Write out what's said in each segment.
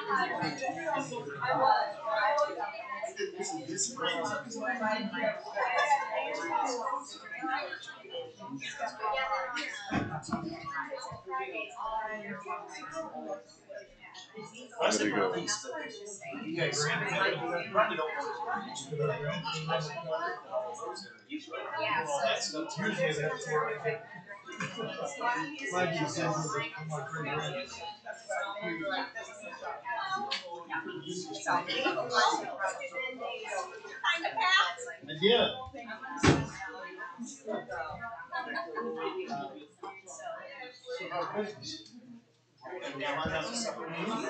There you go. You guys probably don't know. All that stuff. Usually that's where I get my decisions on my free rent. I did. So how's business? Yeah, mine has a separate meeting.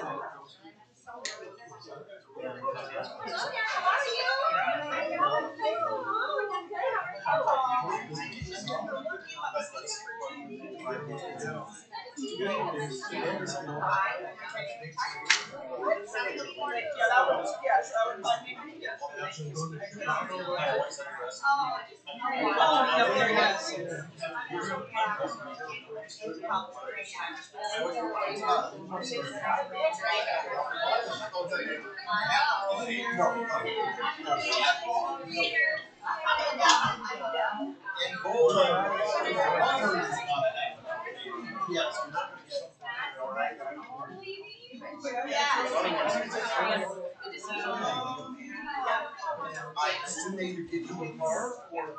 I assume they either give you a car or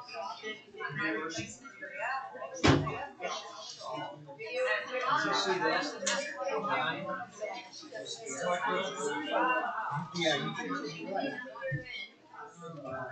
yeah, you can. Right.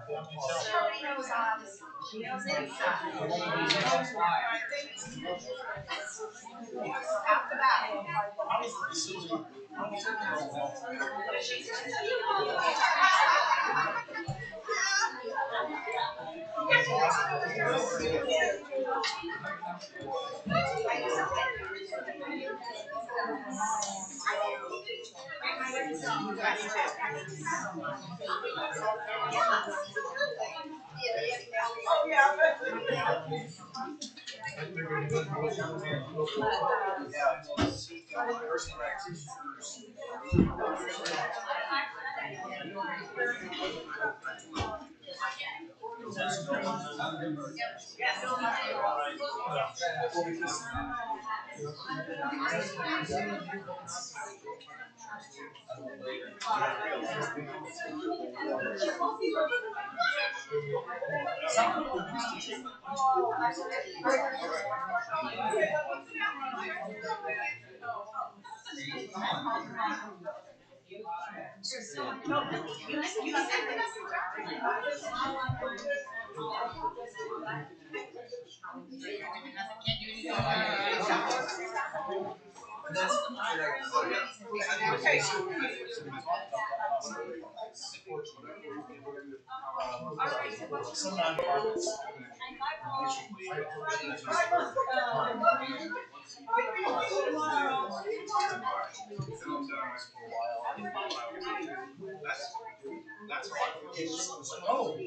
Oh,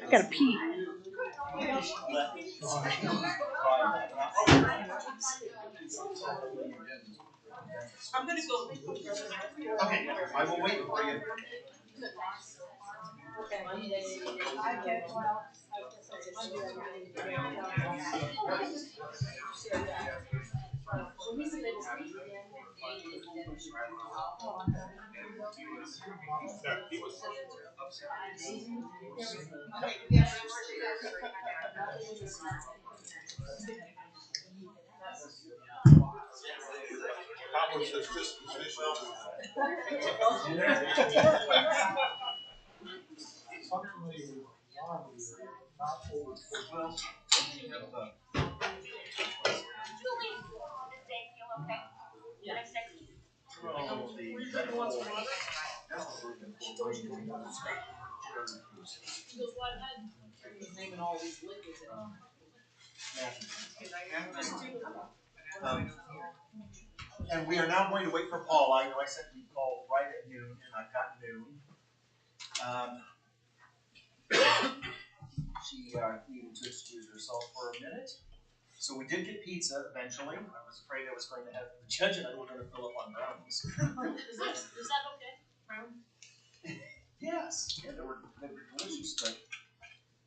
I gotta pee. I'm gonna go. okay, I will wait for you. And we are now going to wait for Paul. I know I said we'd call right at noon, and I've got noon. She needed to excuse herself for a minute. So we did get pizza eventually. I was afraid I was going to have the judge and I were going to gonna fill up on brownies. Is that okay? Brown? Yes, yeah, they were delicious, but,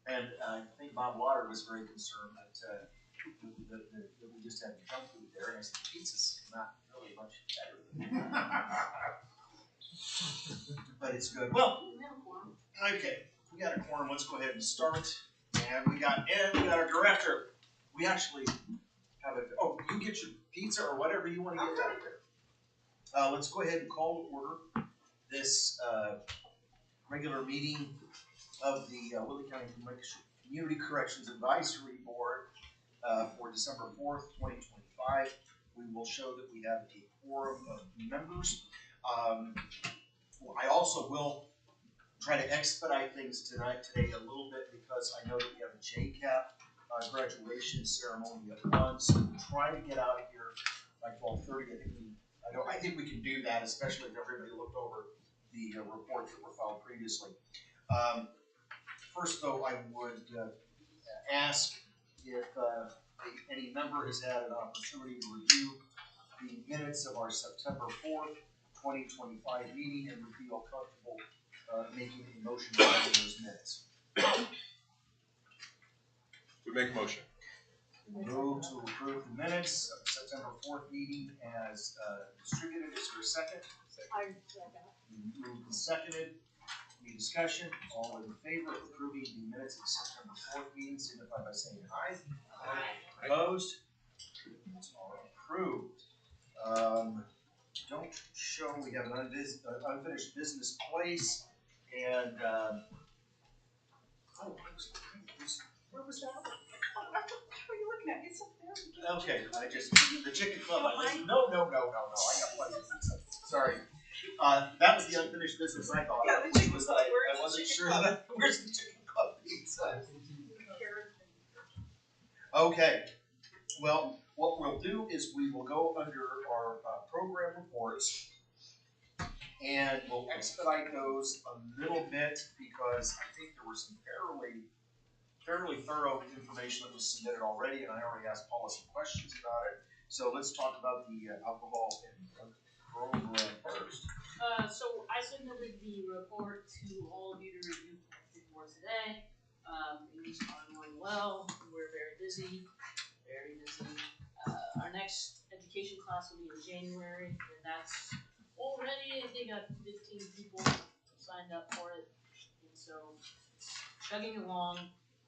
and I think Bob Lauder was very concerned that we just had junk food there, and I said, pizza's not really much better. But it's good. Well, okay, we got a quorum, let's go ahead and start, and we got our director. We actually have you get your pizza or whatever you want to get back there. Let's go ahead and call to order this, regular meeting of the Whitley County Community Corrections Advisory Board for December 4th, 2025. We will show that we have a quorum of members. I also will try to expedite things today a little bit because I know that we have a JCAP graduation ceremony at 1, so we'll try to get out of here by 12:30. I think we can do that, especially if everybody looked over the reports that were filed previously. First, though, I would ask if any member has had an opportunity to review the minutes of our September 4th, 2025 meeting and would feel comfortable making a motion regarding those minutes. We make a motion. Move to approve the minutes of the September 4th meeting as distributed. Is there a second? Moved and seconded. Any discussion? All in favor of approving the minutes of the September 4th meeting signify by saying aye. Aye. Opposed? It's all approved. Don't show we have an unfinished business place and where was that? What are you looking at? It's up there. Okay, the chicken club. No, I got plenty of pizza. Sorry. That was the unfinished business I thought. Yeah, the chicken club. I wasn't sure that. Where's the chicken club pizza? Okay. Well, what we'll do is we will go under our program reports and we'll expedite those a little bit because I think there were some fairly thorough information that was submitted already, and I already asked Paula some questions about it. So let's talk about the alcohol and drug program first. So I submitted the report to all of you to review before today. Things are going well. We're very busy. Our next education class will be in January, and that's already, I think, got 15 people signed up for it. And so, chugging along.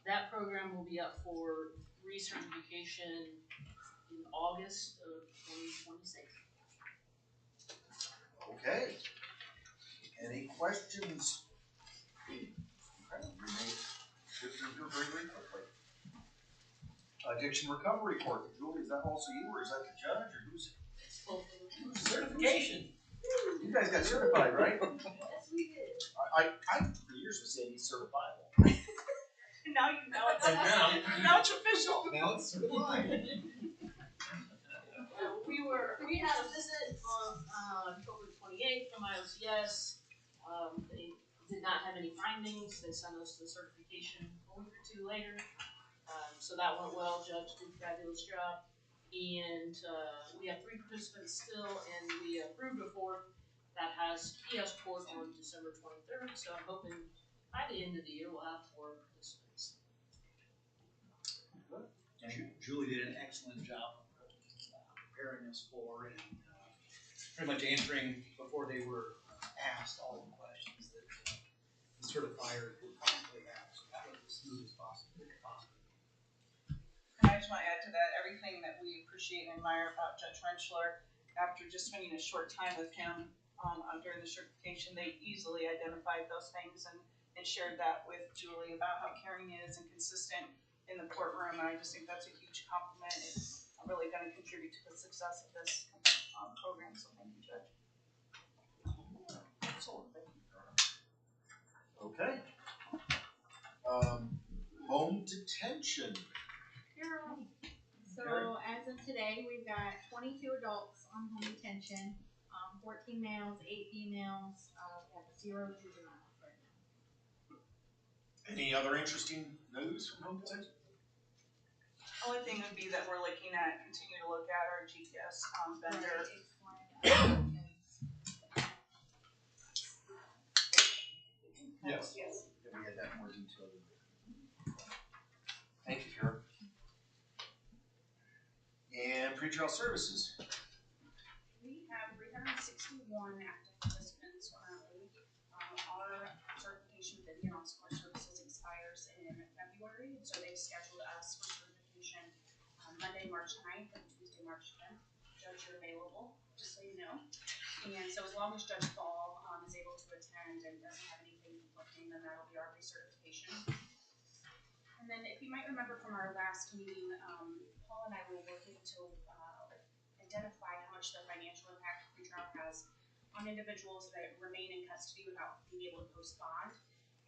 That program will be up for recertification in August of 2026. Okay. Any questions? Very quickly. Addiction recovery court. Julie, is that also you, or is that the judge, or who's certification? You guys got certified, right? Yes, we did. I for years was saying he's certifiable. Now you know it's now it's official. Now it's certified. We had a visit on October 28th from IOCS. They did not have any findings. They sent us the certification a week or two later. So that went well. Judge did a fabulous job. And we have 3 participants still, and we approved a 4th that has PS court on December 23rd. So I'm hoping by the end of the year we'll have 4 participants. Julie did an excellent job preparing us for and pretty much answering before they were asked all the questions that the certifier would possibly have. So that was as smooth as possible. And I just want to add to that, everything that we appreciate and admire about Judge Rentschler, after just spending a short time with him during the certification, they easily identified those things and shared that with Julie about how caring he is and consistent in the courtroom. And I just think that's a huge compliment. It's really going to contribute to the success of this program. So thank you, Judge. Excellent, thank you. Okay. Home detention. So as of today, we've got 22 adults on home detention, 14 males, 8 females. We have 0 juveniles right now. Any other interesting news from home detention? Only thing would be that we're looking at, continue to look at our GPS vendor Thank you, Kara. And pretrial services. We have 361 active participants currently. Our certification with Indian Office of Services expires in February, so they've scheduled us for certification Monday, March 9th and Tuesday, March 10th. Judge, you're available, just so you know. And so as long as Judge Ball is able to attend and doesn't have anything conflicting, then that'll be our recertification. And then if you might remember from our last meeting, Paul and I were working to identify how much the financial impact of pretrial has on individuals that remain in custody without being able to post bond.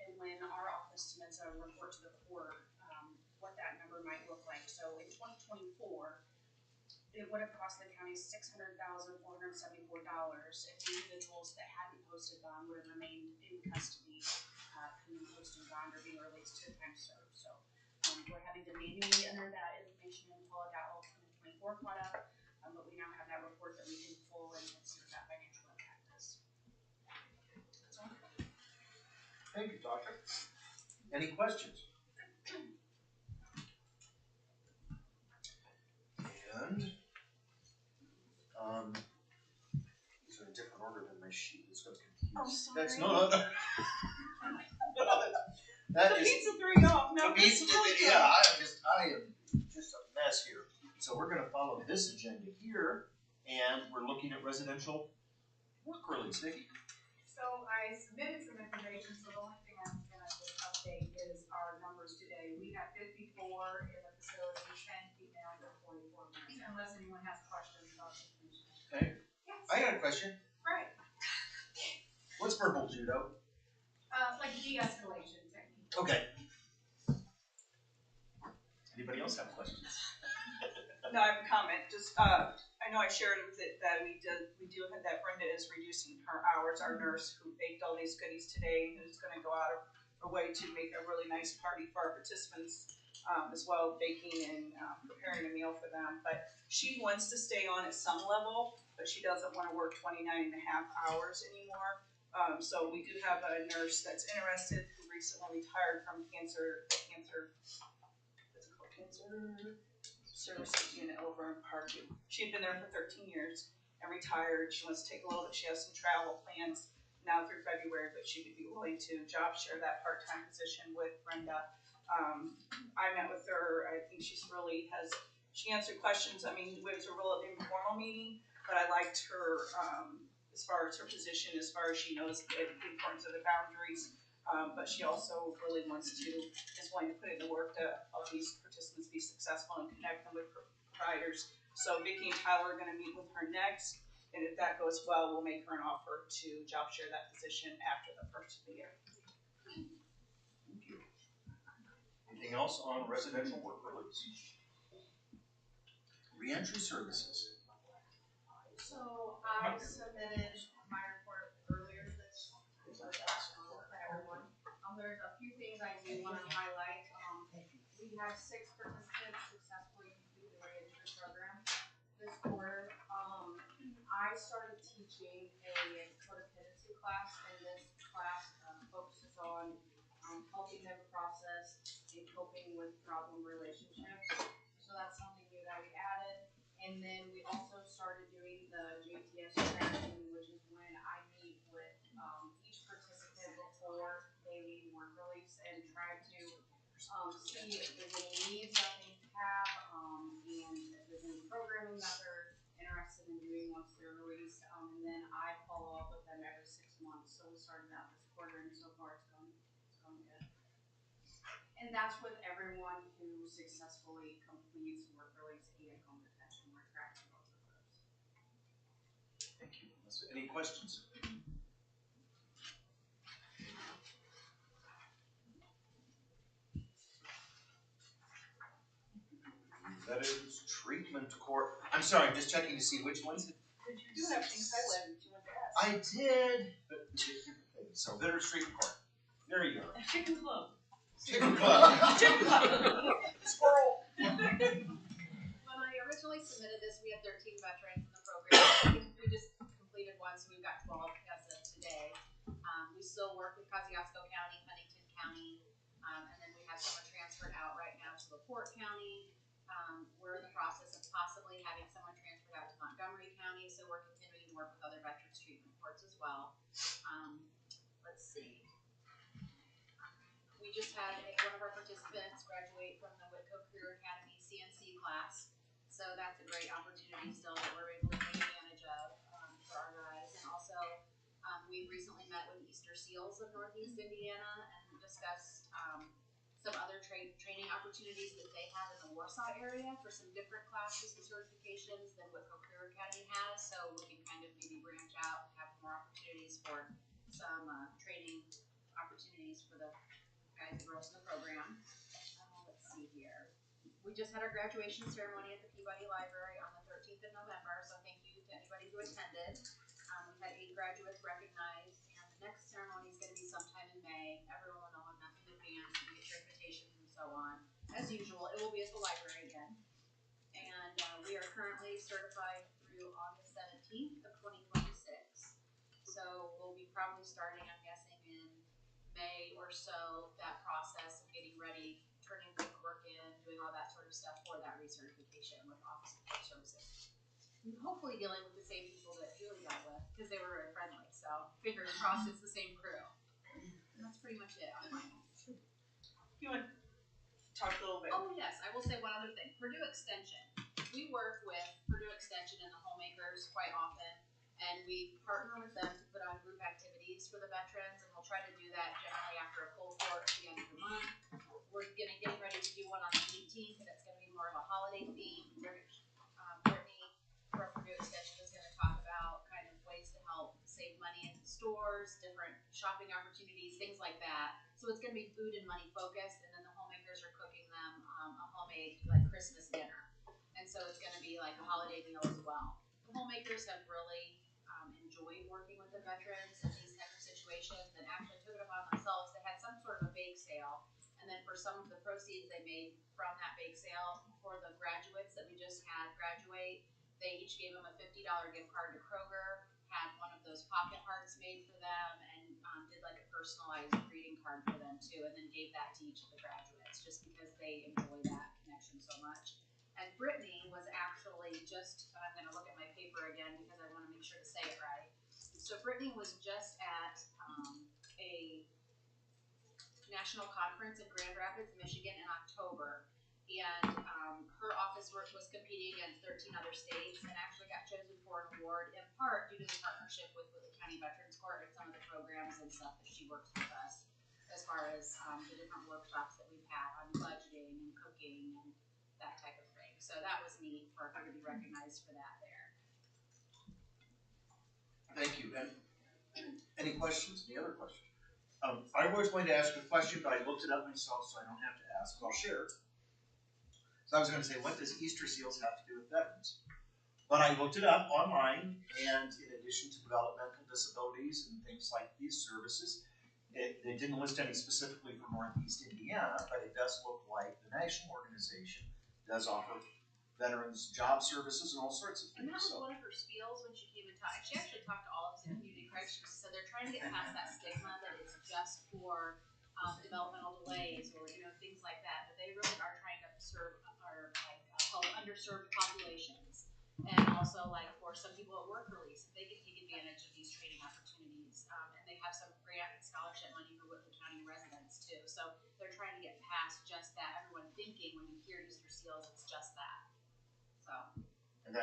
And when our office submits a report to the court, what that number might look like. So in 2024, it would have cost the county $600,474 if the individuals that hadn't posted bond would have remained in custody, pending posting bond or being released to time served. So we're having to manually enter that information in. Paula got all 2024 caught up, but we now have that report that we can pull and see what that financial impact is. That's all. Thank you, Doctor. Any questions? And these are in a different order than my sheet. It's so confused. Oh, sorry. That's no. That The is pizza threw you off. No, the pizza. it's really good. Yeah, I am just a mess here. So we're going to follow this agenda here, and we're looking at residential work release. Vicki. So I submitted some information, so the only thing I'm gonna just update is our numbers today. We have 54 in the facility, 10 females and 44 men, unless anyone has questions about the information. Okay. Yes. I got a question. Right. What's verbal judo? Like de-escalation technique. Okay. Anybody else have questions? No, I have a comment. Just, I know I shared with it that we do have that Brenda is reducing her hours, our nurse who baked all these goodies today, who's gonna go out of her way to make a really nice party for our participants, as well, baking and preparing a meal for them. But she wants to stay on at some level, but she doesn't wanna work 29 and a half hours anymore. So we do have a nurse that's interested who recently retired from cancer services unit over in Parkview. She had been there for 13 years and retired. She wants to take a little bit. She has some travel plans now through February, but she would be willing to job share that part-time position with Brenda. I met with her. I think she answered questions. I mean, it was a real informal meeting, but I liked her as far as her position, as far as she knows the importance of the boundaries. But she also really is willing to put in the work to help these participants be successful and connect them with providers. So Vicki and Tyler are going to meet with her next, and if that goes well, we'll make her an offer to job share that position after the first of the year. Thank you. Anything else on residential work release? Reentry services. So I submitted my report earlier this everyone. There's a few things I do want to highlight. We had 6 participants successfully complete the reentry program this quarter. I started teaching a codependency class, and this class focuses on helping them process and coping with problem relationships. So that's something new that we added. And then we also started doing the JTS training, which is when I meet with each participant before they leave work release and try to see if there's any needs that they have, and if there's any programming that they're interested in doing once they're released. And then I follow up with them every 6 months. So we started that this quarter, and so far it's going good. And that's with everyone who successfully completes work release and home detention. We're tracking both of those. Thank you. Any questions? That is treatment court. I'm sorry, I'm just checking to see which ones. Did you do have things highlighted you want to ask? I did, but so Veterans Treatment Court. There you go. Chicken club. Chicken Club. Chicken club. Squirrel. When I originally submitted this, we had 13 veterans in the program. We just completed one, so we've got 12 as of today. We still work with Kosciuszko County, Huntington County, And then we have someone transferred out right now to LaPorte County. We're in the process of possibly having someone transferred out to Montgomery County, so we're continuing to work with other veterans treatment courts as well. Let's see. We just had one of our participants graduate from the Whitco Career Academy CNC class, so that's a great opportunity still that we're able to take advantage of for our guys. And also, we've recently met with Easter Seals of Northeast Indiana and discussed some other training opportunities that they have in the Warsaw area for some different classes and certifications than what Career Academy has. So we can kind of maybe branch out and have more opportunities for some training opportunities for the guys and girls in the program. Let's see here. We just had our graduation ceremony at the Peabody Library on the 13th of November, so thank you to anybody who attended. We've had 8 graduates recognized, and the next ceremony is going to be sometime in May. Everyone will know enough in advance to get your invitations and so on. As usual, it will be at the library again. And we are currently certified through August 17th of 2026. So we'll be probably starting, I'm guessing, in May or so, that process of getting ready, turning paperwork in, doing all that sort of stuff for that recertification with Office of Court Services. And hopefully dealing with the same people that Julie dealt with, because they were very friendly. So fingers crossed it's the same crew. And that's pretty much it on my end. You want to talk a little bit? Oh yes, I will say one other thing. Purdue Extension. We work with Purdue Extension and the homemakers quite often, and we partner with them to put on group activities for the veterans, and we'll try to do that generally after a full court at the end of the month. We're getting ready to do one on the 18th, and it's going to be more of a holiday theme. Brittany from Purdue Extension is going to talk about kind of ways to help save money in the stores, different shopping opportunities, things like that. So it's going to be food and money focused, and then the homemakers are cooking them a homemade like Christmas dinner. And so it's going to be like a holiday meal as well. The homemakers have really enjoyed working with the veterans in these type of situations and actually took it upon themselves. They had some sort of a bake sale, and then for some of the proceeds they made from that bake sale for the graduates that we just had graduate, they each gave them a $50 gift card to Kroger, had one of those pocket hearts made for them, and did like a personalized greeting card for them too, and then gave that to each of the graduates just because they enjoy that connection so much. And Brittany was actually just, I'm going to look at my paper again because I want to make sure to say it right. So Brittany was just at a national conference in Grand Rapids, Michigan in October. And her office was competing against 13 other states and actually got chosen for an award in part due to the partnership with Whitley County Veterans Court and some of the programs and stuff that she works with us as far as the different workshops that we've had on budgeting and cooking and that type of thing. So that was neat for her to be recognized for that there. Thank you. And any questions? Any other questions? I was going to ask a question, but I looked it up myself, so I don't have to ask. But I'll share it. So I was going to say, what does Easter Seals have to do with veterans? But I looked it up online, and in addition to developmental disabilities and things like these services, it didn't list any specifically for Northeast Indiana, but it does look like the national organization does offer veterans job services and all sorts of things. And that was one of her spiels when she came and talked. She actually talked to all of us in community corrections. So they're trying to get past that stigma that it's just for developmental delays or things like that. But they really are trying to serve our underserved populations, and also like for some people at work release, they can take advantage of these training opportunities. And they have some grant and scholarship money for Whitley County residents too. So they're trying to get past just that. Everyone thinking when you hear Easter Seals, it's just that. So. And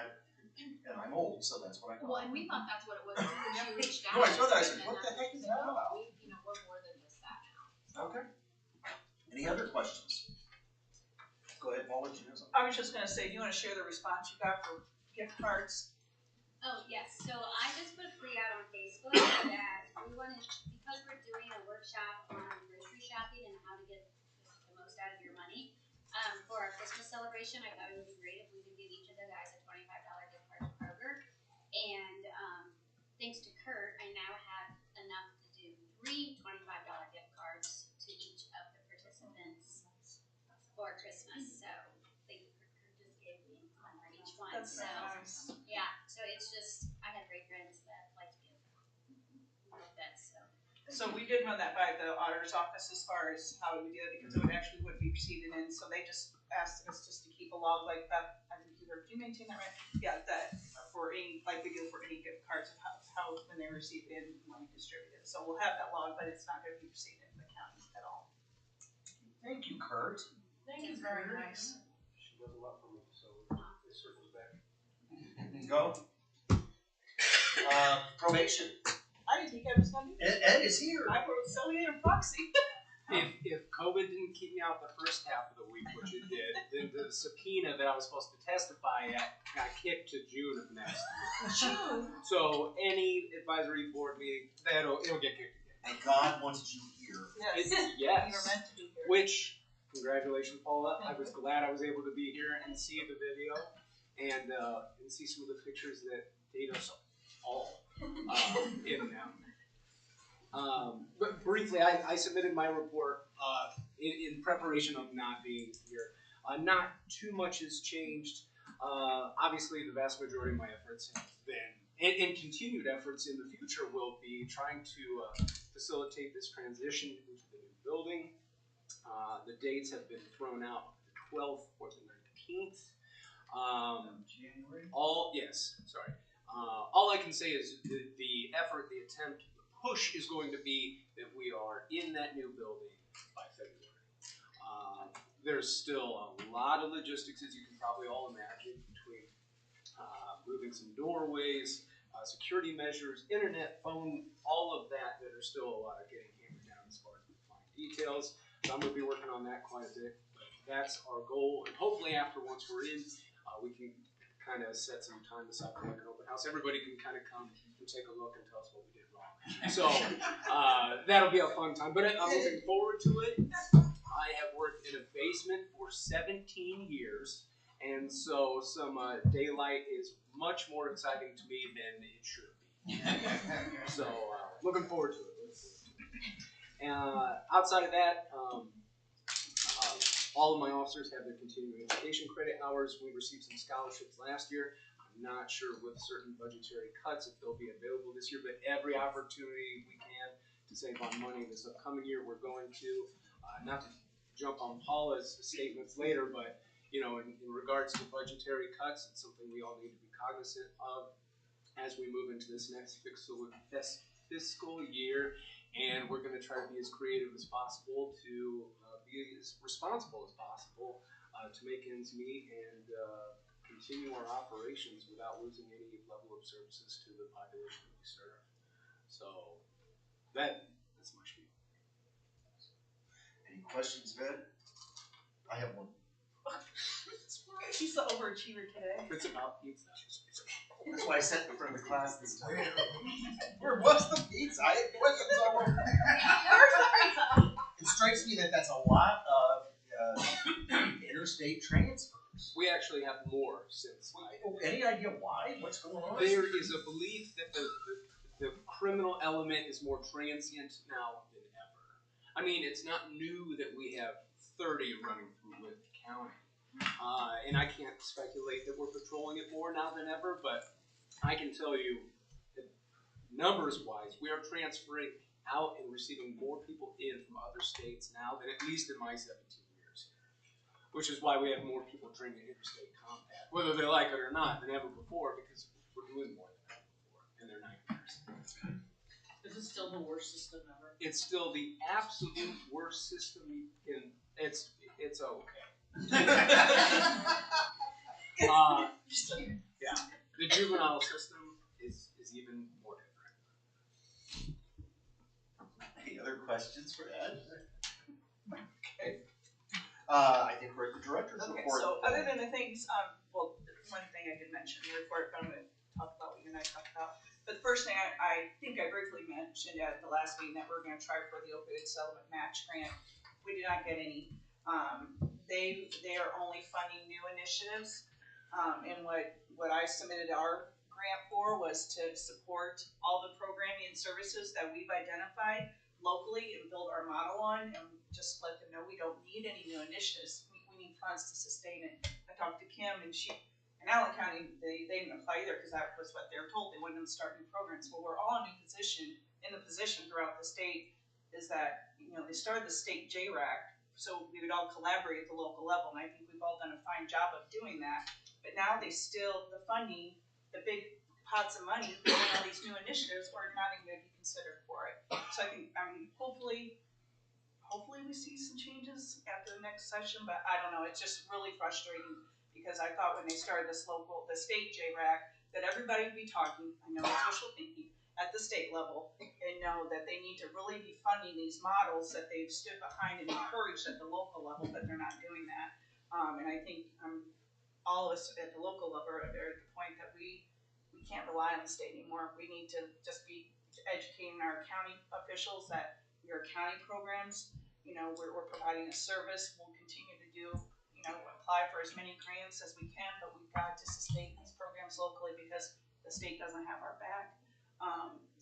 I'm old, so that's what I thought. Well, and we thought that's what it was when she reached out. No, I saw that. I said, what the heck is that about? We're more than just that now. Okay. Any other questions? Go ahead, Paul. I was just going to say, do you want to share the response you got for gift cards? Oh, yes. So I just put a free out on Facebook that we wanted, because we're doing a workshop on grocery shopping and how to get the most out of your money for our Christmas celebration. I thought it would be great if we could give each of the guys a $25 gift card to Kroger. And thanks to Kurt, I now have enough to do 3 $25 gift cards to each of the participants for Christmas. So thank you, Kurt just gave me one for each one. That's so nice. yeah, so it's just I have great friends that like to give little bits. So So we did run that by the auditor's office as far as how we do it, because it would be received in, so they just asked us just to keep a log like that. I think do you maintain that, right? Yeah, that for any, like we do for any gift cards of how when they receive it in, when we distribute it. So we'll have that log, but it's not gonna be received in the county at all. Thank you, Kurt. Thank you, Very Kurt. nice. She does a lot for me, so it circles back. Go. Probation. I didn't think I was gonna do that. Ed is here. I wrote Sylvia and Proxy. If COVID didn't keep me out the first half of the week, which it did, then the subpoena that I was supposed to testify at got kicked to June of next year. June. So any advisory board meeting, it'll get kicked again. And God wanted you here. Yes. Yes. You were meant to be here. Which, congratulations, Paula. I was glad I was able to be here and see the video and see some of the pictures that date us all in them. But briefly, I submitted my report in preparation of not being here. Not too much has changed. Obviously, the vast majority of my efforts have been, and continued efforts in the future will be trying to facilitate this transition into the new building. The dates have been thrown out, the 12th or the 19th. January? All I can say is the effort, the attempt, the push is going to be that we are in that new building by February. There's still a lot of logistics, as you can probably all imagine, between moving some doorways, security measures, internet, phone, all of that are still getting hammered down as far as the fine details. So I'm going to be working on that quite a bit. But that's our goal, and hopefully after once we're in, we can kind of set some time aside for like an open house. Everybody can kind of come and take a look and tell us what we did wrong. So that'll be a fun time. But I'm looking forward to it. I have worked in a basement for 17 years, and so some daylight is much more exciting to me than it should be. So looking forward to it. Outside of that, all of my officers have their continuing education credit hours. We received some scholarships last year. I'm not sure with certain budgetary cuts if they'll be available this year, but every opportunity we can to save on money this upcoming year, we're going to. Not to jump on Paula's statements later, but in regards to budgetary cuts, it's something we all need to be cognizant of as we move into this next fiscal year, and we're going to try to be as creative as possible to be as responsible as possible to make ends meet and continue our operations without losing any level of services to the population we serve. So that's my spiel. Any questions, Ed? I have one. She's the overachiever today. It's about pizza. That's why I sat in front of the class this time. Where was the pizza? I had questions all over. It strikes me that that's a lot of interstate transfers. We actually have more since. Any idea why? What's going on? There is a belief that the criminal element is more transient now than ever. I mean, it's not new that we have 30 running through Whitley County. And I can't speculate that we're patrolling it more now than ever, but I can tell you that numbers-wise, we are transferring out and receiving more people in from other states now than at least in my 17 years here. Which is why we have more people training in interstate combat, whether they like it or not, than ever before, because we're doing more than ever before, and they're 9 years. This is still the worst system ever. It's still the absolute worst system it's okay. Yeah, the juvenile system is even more different. Any other questions for Ed? Okay. I think we're at the director's Okay, report. so other than the things, well, one thing I did mention in the report, but I'm going to talk about what you and I talked about. But the first thing I think I briefly mentioned at the last meeting that we're going to try for the opioid settlement match grant. We did not get any. They are only funding new initiatives, and what I submitted our grant for was to support all the programming and services that we've identified locally and build our model on, and just let them know we don't need any new initiatives. We need funds to sustain it. I talked to Kim, and In Allen County, they didn't apply either because that was what they were told. They wouldn't start new programs. Well, we're all in the position throughout the state is that, they started the state JRAC, so we would all collaborate at the local level, and I think we've all done a fine job of doing that. But now the funding, the big pots of money, all these new initiatives are not even going to be considered for it. So I think, hopefully we see some changes after the next session, but I don't know, it's just really frustrating because I thought when they started the state JRAC, that everybody would be talking, I know it's wishful thinking, at the state level, and know that they need to really be funding these models that they've stood behind and encouraged at the local level, but they're not doing that. And I think all of us at the local level are at the point that we can't rely on the state anymore. We need to just be educating our county officials that your county programs, we're providing a service. We'll continue to do, apply for as many grants as we can, but we've got to sustain these programs locally because the state doesn't have our back.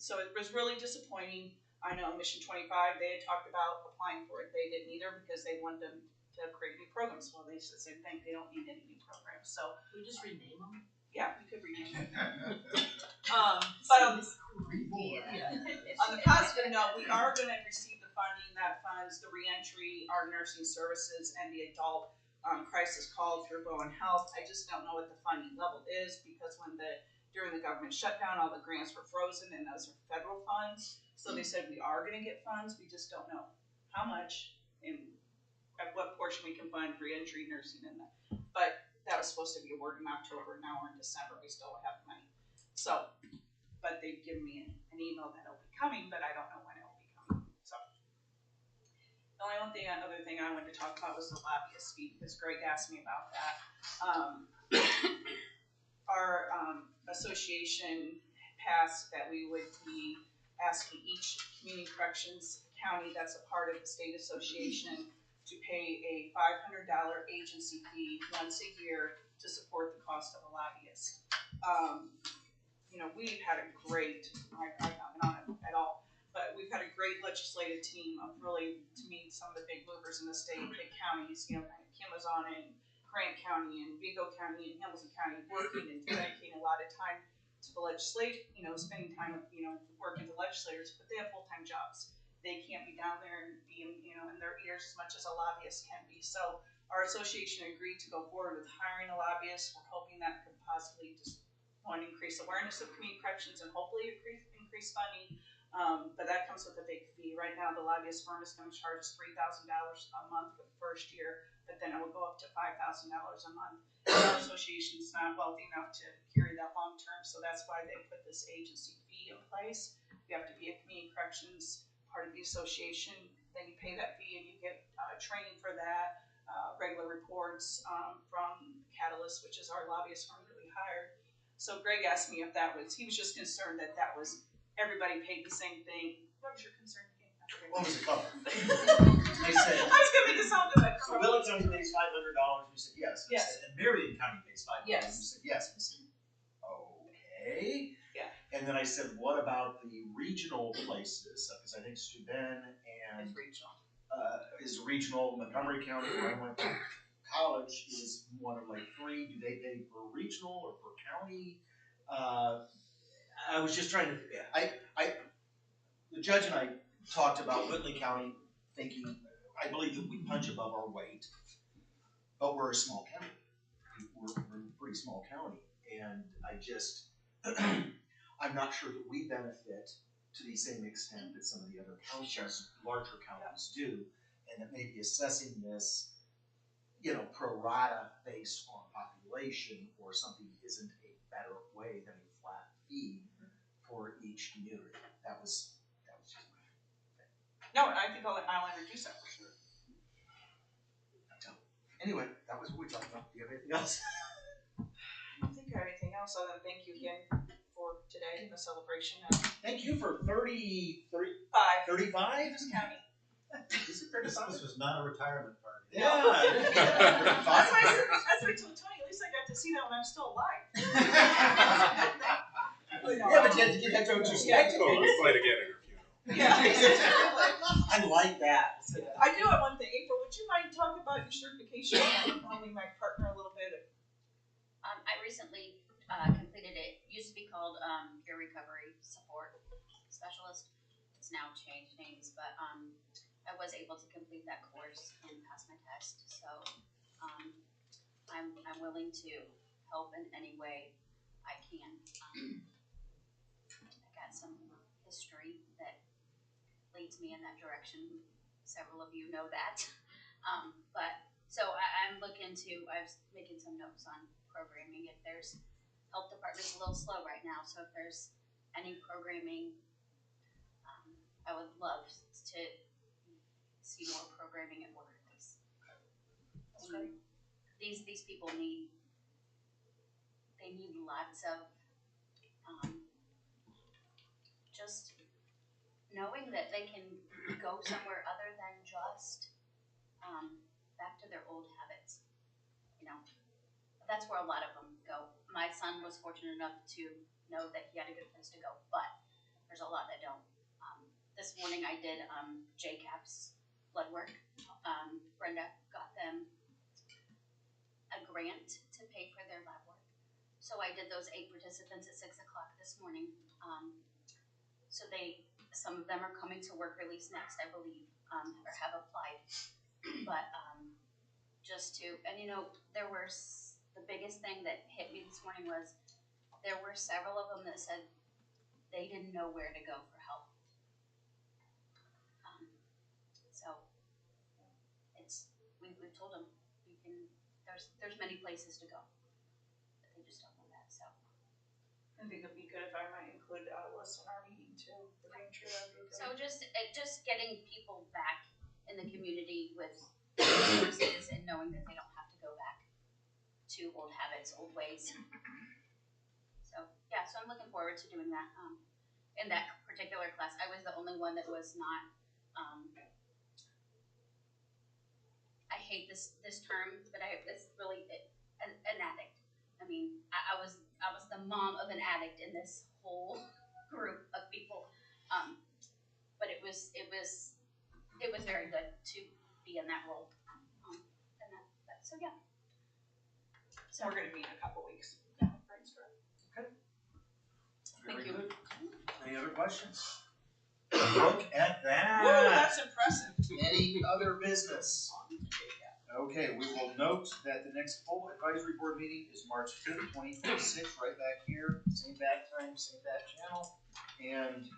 So it was really disappointing. I know Mission 25, they had talked about applying for it. They didn't either because they wanted them to create new programs. Well, they said the same thing. They don't need any new programs. So we just rename them. Yeah, we could rename them. But on the positive note, we are going to receive the funding that funds the reentry, our nursing services, and the adult crisis call through Bowen Health. I just don't know what the funding level is because during the government shutdown, all the grants were frozen, and those are federal funds. So they said we are going to get funds. We just don't know how much and at what portion we can fund reentry, nursing, and that. But that was supposed to be awarded in October. Now we're in December. We still don't have money. So, but they've given me an email that it'll be coming, but I don't know when it will be coming. So, the only other thing I wanted to talk about was the lobbyist fee because Greg asked me about that. Our association passed that we would be asking each community corrections county that's a part of the state association to pay a $500 agency fee once a year to support the cost of a lobbyist. We've had a great, I'm not on it at all, but we've had a great legislative team of really, to me, some of the big movers in the state, big counties, Kim was on it, Grant County and Vigo County and Hamilton County working and dedicating a lot of time to the legislature, spending time, working with the legislators, but they have full-time jobs. They can't be down there and be, in their ears as much as a lobbyist can be. So our association agreed to go forward with hiring a lobbyist. We're hoping that could possibly just, increase awareness of community corrections and hopefully increase funding. But that comes with a big fee. Right now, the lobbyist firm is going to charge us $3,000 a month for the first year, but then it will go up to $5,000 a month. And our association is not wealthy enough to carry that long term, so that's why they put this agency fee in place. You have to be a community corrections part of the association, then you pay that fee and you get training for that, regular reports from Catalyst, which is our lobbyist firm that we hired. So Greg asked me if he was just concerned that was, everybody paid the same thing. What was your concern again? What was it covered? They said, I was going to make it sound good. so Willett County pays $500. We said yes. Yes. And Marion County pays $500. Yes. We said yes. We said, okay. Yeah. And then I said, what about the regional places? Because I think Steuben and is regional. Montgomery County, where I went to college, is one of like 3. Do they pay per regional or per county? I was just trying to. The judge and I talked about Whitley County, thinking I believe that we punch above our weight, but we're a small county. We're a pretty small county, and I'm not sure that we benefit to the same extent that some of the other counties, larger counties, do, and that maybe assessing this, pro rata based on population or something isn't a better way than a flat fee for each community. That was just my thing. No, I think I'll introduce that for sure. Anyway, that was what we talked about. Do you have anything else? I don't think I have anything else other than thank you again for today and the celebration. Thank you for 35? Just counting. Is it 35? This was not a retirement party. Yeah. That's why I told Tony, at least I got to see that when I'm still alive. Yeah, but you have to give that to what you expect. Fight again in your funeral. Yeah, exactly. I like that. I do have one thing. April, would you mind talking about your certification and probably my partner a little bit? I I recently completed it. Used to be called Peer Recovery Support Specialist. It's now changed names, but I was able to complete that course and pass my test. So I'm willing to help in any way I can. I got some history that leads me in that direction. Several of you know that. But so I'm looking to, I was making some notes on programming. If there's, health department's a little slow right now, so if there's any programming, I would love to see more programming at work, please. These people need lots of just knowing that they can go somewhere other than just back to their old habits. You know, that's where a lot of them go. My son was fortunate enough to know that he had a good place to go, but there's a lot that don't. This morning I did JCAP's blood work. Brenda got them a grant to pay for their lab work. So I did those 8 participants at 6 o'clock this morning. So some of them are coming to work release next, I believe, or have applied. But just to, and you know, there were, the biggest thing that hit me this morning was there were several of them that said they didn't know where to go for help. So it's, we've told them you can, there's many places to go, but they just don't know that. So I think it'd be good if I might include Alice in our meeting too. So just getting people back in the community with resources and knowing that they don't have to go back to old habits, old ways. So yeah, so I'm looking forward to doing that. In that particular class, I was the only one that was not. I hate this term, but it's really an addict. I mean, I was the mom of an addict in this whole group of people. But it was very good to be in that role. So yeah. So we're gonna meet in a couple weeks. Yeah. Okay. Thank Very you. good. Any other questions? Look at that. Woo, that's impressive. Any other business? Okay, we will note that the next full advisory board meeting is March 5th, 2026, right back here, same bat time, same bat channel. And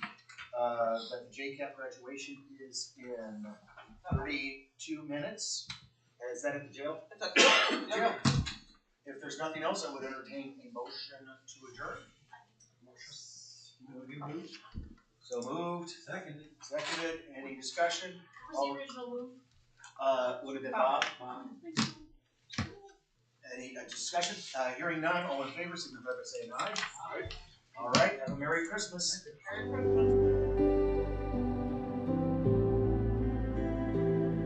that the JCAP graduation is in 32 minutes. Is that at the jail? It's at the Jail. If there's nothing else, I would entertain a motion to adjourn. So moved. Seconded. Any discussion? What was the original move? Would have been Bob. Any discussion? Hearing none, all in favor, signify by saying aye. All right, have a Merry Christmas. Merry Christmas.